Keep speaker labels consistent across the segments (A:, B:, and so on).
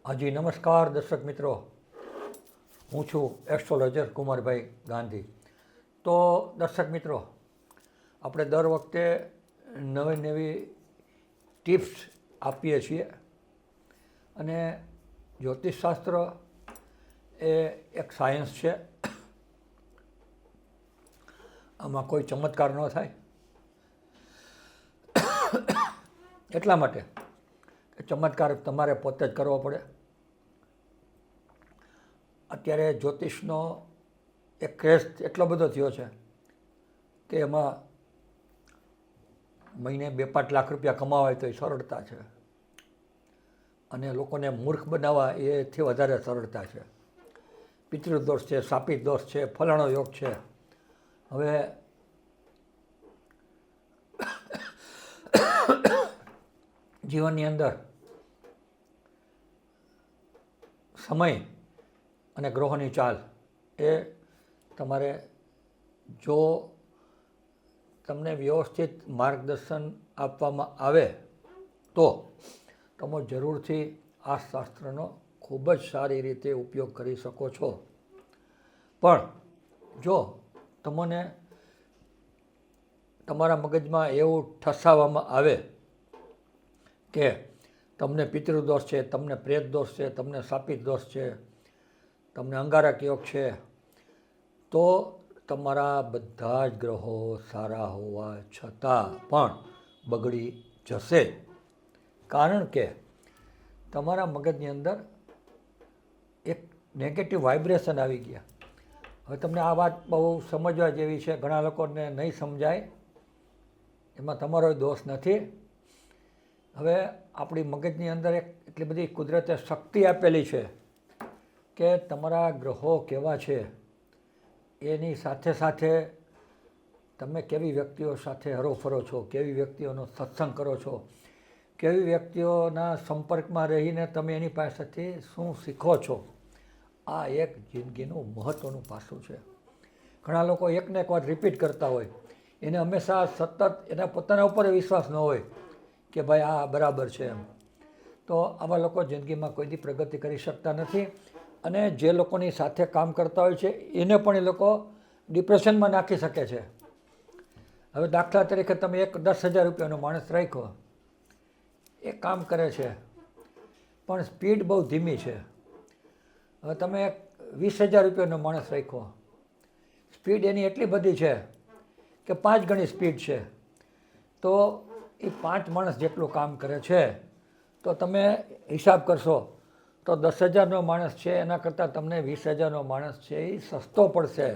A: હાજી નમસ્કાર દર્શક મિત્રો, હું છું એસ્ટ્રોલોજર કુમારભાઈ ગાંધી. તો દર્શક મિત્રો, આપણે દર વખતે નવી નવી ટિપ્સ આપીએ છીએ અને જ્યોતિષશાસ્ત્ર એ એક સાયન્સ છે. આમાં કોઈ ચમત્કાર ન થાય એટલા માટે ચમત્કાર તમારે પોતે જ કરવો પડે. અત્યારે જ્યોતિષનો એક ક્રેઝ એટલો બધો થયો છે કે એમાં મહિને 2-5 લાખ રૂપિયા કમાવાય તો એ સરળતા છે અને લોકોને મૂર્ખ બનાવવા એથી વધારે સરળતા છે. પિતૃદોષ છે, શાપિત દોષ છે, ફલાણો યોગ છે. હવે જીવનની અંદર સમય અને ગ્રહોની ચાલ એ તમારે જો તમને વ્યવસ્થિત માર્ગદર્શન આપવામાં આવે તો તમે જરૂરથી આ શાસ્ત્રનો ખૂબ જ સારી રીતે ઉપયોગ કરી શકો છો. પણ જો તમને તમારા મગજમાં એવું ઠસાવવામાં આવે કે તમને પિતૃદોષ છે, તમને પ્રેત દોષ છે, તમને શાપિત દોષ છે, તમને અંગારક યોગ છે, તો તમારા બધા જ ગ્રહો સારા હોવા છતાં પણ બગડી જશે. કારણ કે તમારા મગજની અંદર એક નેગેટિવ વાઇબ્રેશન આવી ગયા. હવે તમને આ વાત બહુ સમજવા જેવી છે, ઘણા લોકોને નહીં સમજાય, એમાં તમારો દોષ નથી. હવે આપણી મગજની અંદર એક એટલી બધી કુદરતે શક્તિ આપેલી છે કે તમારા ગ્રહો કેવા છે એની સાથે સાથે તમે કેવી વ્યક્તિઓ સાથે હરોફરો છો, કેવી વ્યક્તિઓનો સત્સંગ કરો છો, કેવી વ્યક્તિઓના સંપર્કમાં રહીને તમે એની પાસેથી શું શીખો છો. આ એક જિંદગીનું મહત્ત્વનું પાસું છે. ઘણા લોકો એકને એક વાત રિપીટ કરતા હોય, એને હંમેશા સતત એના પોતાના ઉપર વિશ્વાસ ન હોય કે ભાઈ આ બરાબર છે એમ. તો આવા લોકો જિંદગીમાં કોઈ દી પ્રગતિ કરી શકતા નથી અને જે લોકોની સાથે કામ કરતા હોય છે એને પણ એ લોકો ડિપ્રેશનમાં નાખી શકે છે. હવે દાખલા તરીકે તમે એક 10,000 રૂપિયાનો માણસ રાખ્યો, એ કામ કરે છે પણ સ્પીડ બહુ ધીમી છે. હવે તમે એક 20,000 રૂપિયાનો માણસ રાખ્યો, સ્પીડ એની એટલી બધી છે કે 5 ગણી સ્પીડ છે. તો એ 5 માણસ જેટલું કામ કરે છે તો તમે હિસાબ કરશો તો 10,000નો માણસ છે એના કરતાં તમને 20,000નો માણસ છે એ સસ્તો પડશે.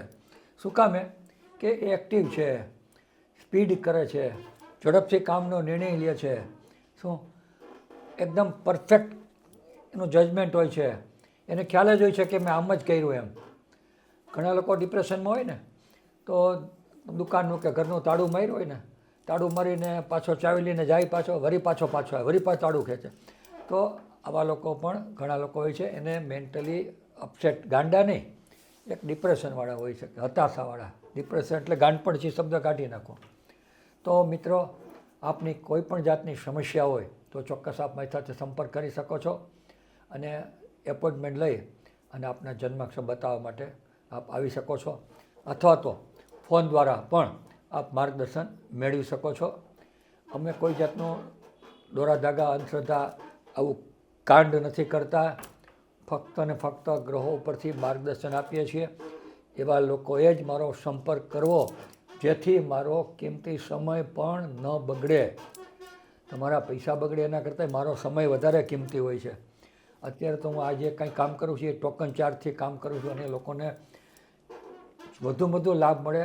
A: શું કામ? કે એ એક્ટિવ છે, સ્પીડ કરે છે, ઝડપથી કામનો નિર્ણય લે છે. શું એકદમ પરફેક્ટ એનું જજમેન્ટ હોય છે, એને ખ્યાલ જ હોય છે કે મેં આમ જ કર્યું એમ. ઘણા લોકો ડિપ્રેશનમાં હોય ને તો દુકાનનું કે ઘરનું તાળું માર્યું હોય ને, તાળું મારીને પાછો ચાવી લઈને જાય, પાછો વળી પાછો આવે, વળી પાછું તાળું ખેંચે. તો આવા લોકો પણ ઘણા લોકો હોય છે, એને મેન્ટલી અપસેટ, ગાંડા નહીં, એક ડિપ્રેશનવાળા હોય છે, હતાશાવાળા. ડિપ્રેશન એટલે ગાંડપણથી શબ્દ કાઢી નાખો. તો મિત્રો, આપની કોઈ પણ જાતની સમસ્યા હોય તો ચોક્કસ આપ મારી સાથે સંપર્ક કરી શકો છો અને એપોઇન્ટમેન્ટ લઈ અને આપના જન્માક્ષર બતાવવા માટે આપ આવી શકો છો, અથવા તો ફોન દ્વારા પણ આપ માર્ગદર્શન મેળવી શકો છો. અમે કોઈ જાતનું દોરા ધાગા, અંધશ્રદ્ધા આવું કાંડ નથી કરતા. ફક્ત ને ફક્ત ગ્રહો ઉપરથી માર્ગદર્શન આપીએ છીએ. એવા લોકોએ જ મારો સંપર્ક કરવો જેથી મારો કિંમતી સમય પણ ન બગડે. તમારા પૈસા બગડે એના કરતાં મારો સમય વધારે કિંમતી હોય છે. અત્યારે તો હું આજે કંઈ કામ કરું છું એ ટોકન ચાર્જથી કામ કરું છું અને લોકોને વધુ લાભ મળે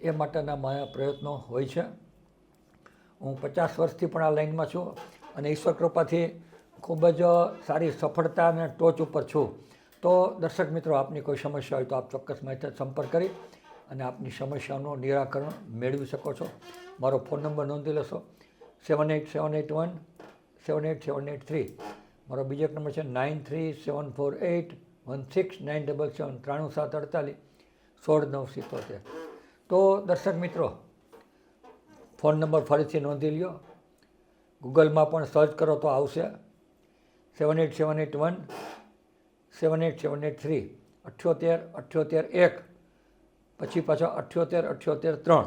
A: એ માટેના મારા પ્રયત્નો હોય છે. હું 50 વર્ષથી પણ આ લાઈનમાં છું અને ઈશ્વર કૃપાથી ખૂબ જ સારી સફળતા અને ટોચ ઉપર છું. તો દર્શક મિત્રો, આપની કોઈ સમસ્યા હોય તો આપ ચોક્કસ મારી સાથે સંપર્ક કરી અને આપની સમસ્યાનું નિરાકરણ મેળવી શકો છો. મારો ફોન નંબર નોંધી લેશો, 7878178783. મારો બીજો એક નંબર છે 9374816977, 93748 16 977. તો દર્શક મિત્રો, ફોન નંબર ફરીથી નોંધી લ્યો, ગૂગલમાં પણ સર્ચ કરો તો આવશે 7871 78783 78 1 પછી પાછો 78 3.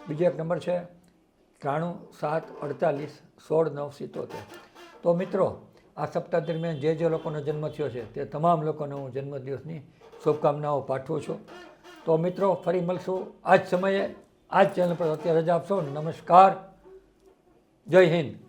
A: બીજો એક નંબર છે 93 7 48 16 9 77. તો મિત્રો આ સપ્તાહ દરમિયાન જે લોકોનો જન્મ થયો છે તે તમામ લોકોને હું જન્મદિવસની શુભકામનાઓ પાઠવું છું. તો મિત્રો ફરી મળશું આ જ સમયે આ જ ચેનલ પર. અત્યારે રજા આપશો. નમસ્કાર, જય હિન્દ.